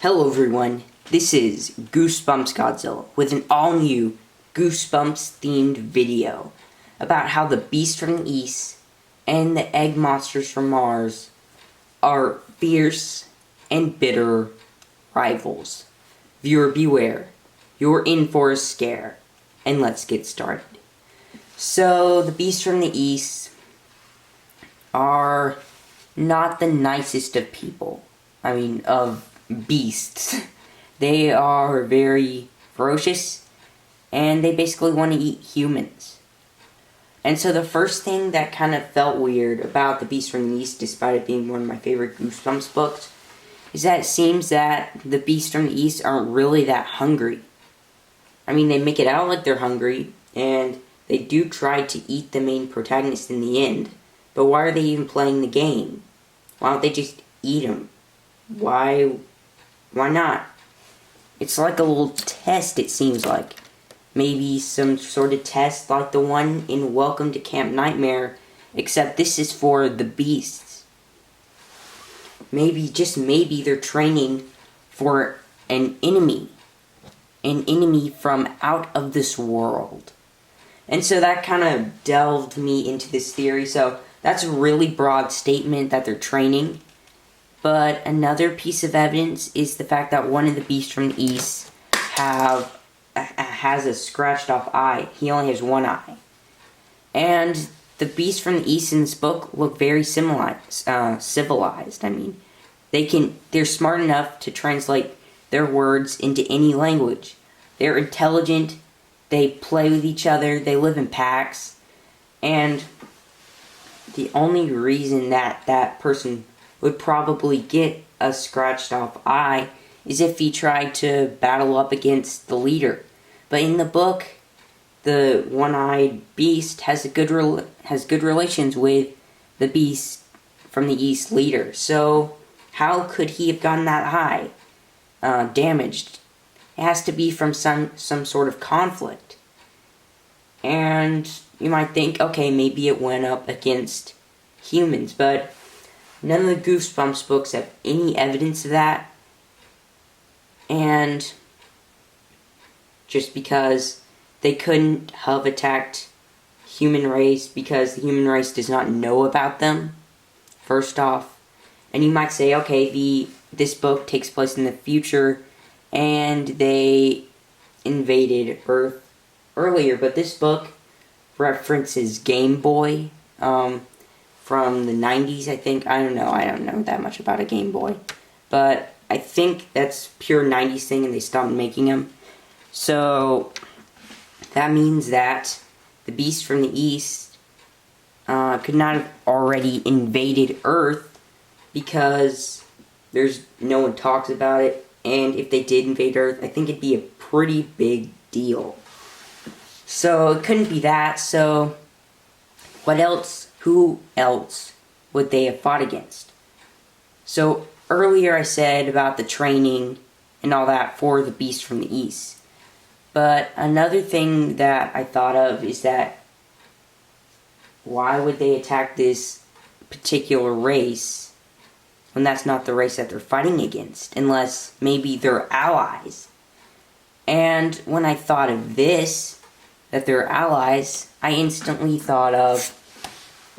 Hello everyone, this is Goosebumps Godzilla with an all-new Goosebumps-themed video about how the Beast from the East and the Egg Monsters from Mars are fierce and bitter rivals. Viewer beware, you're in for a scare, and let's get started. So, the Beasts from the East are not the nicest of people. Of beasts. They are very ferocious, and they basically want to eat humans. And so the first thing that kind of felt weird about The Beast from the East, despite it being one of my favorite Goosebumps books, is that it seems that the Beasts from the East aren't really that hungry. They make it out like they're hungry, and they do try to eat the main protagonist in the end, but why are they even playing the game? Why don't they just eat him? Why not? It's like a little test, it seems like. Maybe some sort of test like the one in Welcome to Camp Nightmare, except this is for the beasts. Maybe, just maybe, they're training for an enemy from out of this world. And so that kind of delved me into this theory, so that's a really broad statement that they're training. But another piece of evidence is the fact that one of the Beasts from the East has a scratched off eye. He only has one eye. And the Beasts from the East in this book look very civilized. They're smart enough to translate their words into any language. They're intelligent, they play with each other, they live in packs, and the only reason that person would probably get a scratched off eye is if he tried to battle up against the leader. But in the book, the one-eyed beast has good relations with the Beast from the East leader. So how could he have gotten that eye damaged? It has to be from some sort of conflict. And you might think, okay, maybe it went up against humans, but none of the Goosebumps books have any evidence of that. And just because they couldn't have attacked human race because the human race does not know about them, first off. And you might say, okay, this book takes place in the future and they invaded Earth earlier, but this book references Game Boy, from the 90s, I think. I don't know that much about a Game Boy. But I think that's pure 90s thing and they stopped making them. So that means that the Beast from the East could not have already invaded Earth because no one talks about it. And if they did invade Earth, I think it'd be a pretty big deal. So it couldn't be that. So what else? Who else would they have fought against? So earlier I said about the training and all that for the Beast from the East. But another thing that I thought of is that why would they attack this particular race when that's not the race that they're fighting against? Unless maybe they're allies. And when I thought of this, that they're allies, I instantly thought of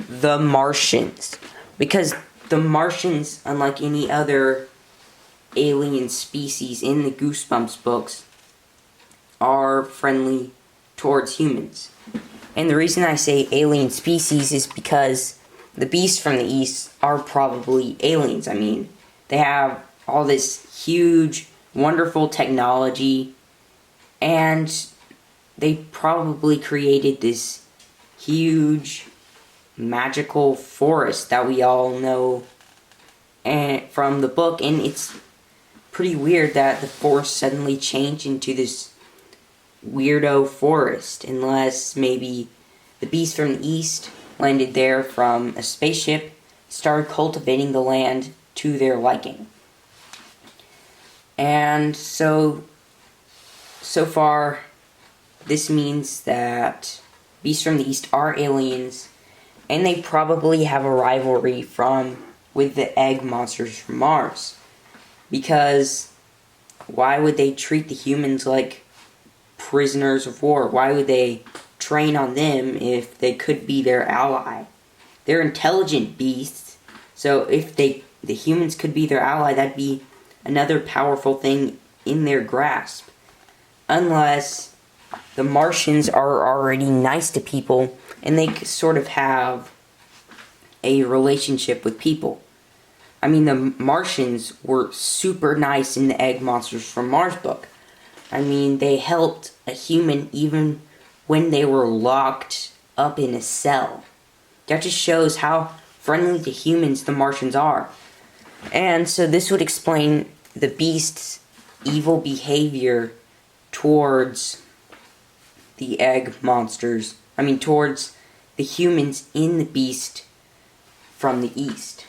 the Martians, because the Martians, unlike any other alien species in the Goosebumps books, are friendly towards humans. And the reason I say alien species is because the Beasts from the East are probably aliens. They have all this huge, wonderful technology, and they probably created this huge magical forest that we all know from the book, and it's pretty weird that the forest suddenly changed into this weirdo forest, unless maybe the Beast from the East landed there from a spaceship, started cultivating the land to their liking. And so far, this means that Beasts from the East are aliens, and they probably have a rivalry with the Egg Monsters from Mars. Because why would they treat the humans like prisoners of war? Why would they train on them if they could be their ally? They're intelligent beasts, so if the humans could be their ally, that'd be another powerful thing in their grasp. Unless the Martians are already nice to people and they sort of have a relationship with people. I mean, the Martians were super nice in the Egg Monsters from Mars book. I mean, they helped a human even when they were locked up in a cell. That just shows how friendly to humans the Martians are. And so this would explain the Beast's evil behavior towards the Egg Monsters. I mean, towards the humans in the Beast from the East.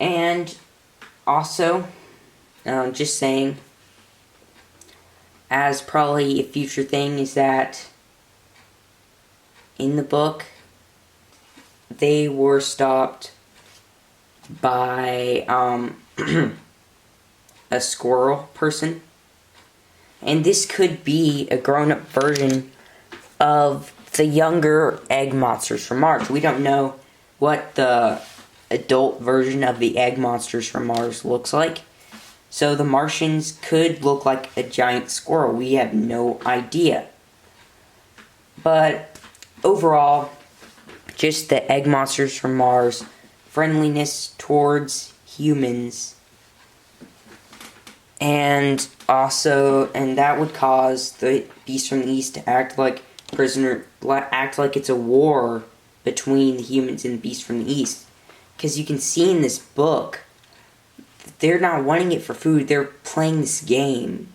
And also, just saying, as probably a future thing, is that in the book, they were stopped by a squirrel person. And this could be a grown-up version of the younger Egg Monsters from Mars. We don't know what the adult version of the Egg Monsters from Mars looks like. So the Martians could look like a giant squirrel. We have no idea. But overall, just the Egg Monsters from Mars, friendliness towards humans, and that would cause the Beast from the East to act like it's a war between the humans and the Beast from the East. Because you can see in this book, they're not wanting it for food, they're playing this game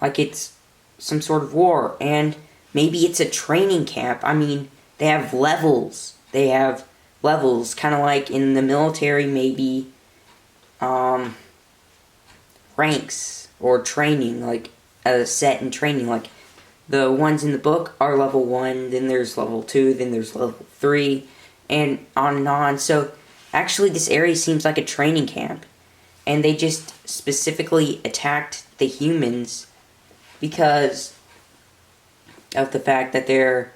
like it's some sort of war, and maybe it's a training camp. I mean, they have levels, kind of like in the military, maybe, ranks, or training, like, a set in training, like, the ones in the book are level 1, then there's level 2, then there's level 3, and on and on. So, actually, this area seems like a training camp, and they just specifically attacked the humans because of the fact that they're,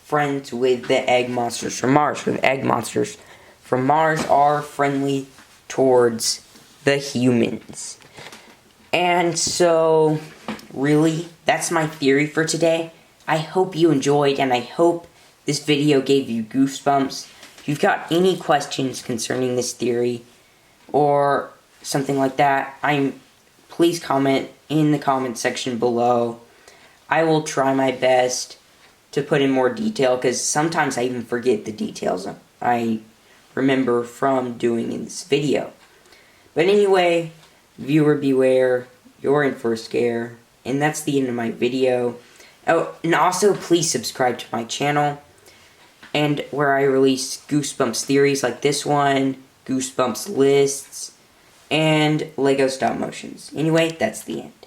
friends with the Egg Monsters from Mars. The Egg Monsters from Mars are friendly towards the humans. And so, really, that's my theory for today. I hope you enjoyed, and I hope this video gave you goosebumps. If you've got any questions concerning this theory, or something like that, please comment in the comment section below. I will try my best to put in more detail, because sometimes I even forget the details I remember from doing in this video. But anyway, viewer beware, you're in for a scare, and that's the end of my video. Oh, and also please subscribe to my channel, and where I release Goosebumps theories like this one, Goosebumps lists, and Lego stop motions. Anyway, that's the end.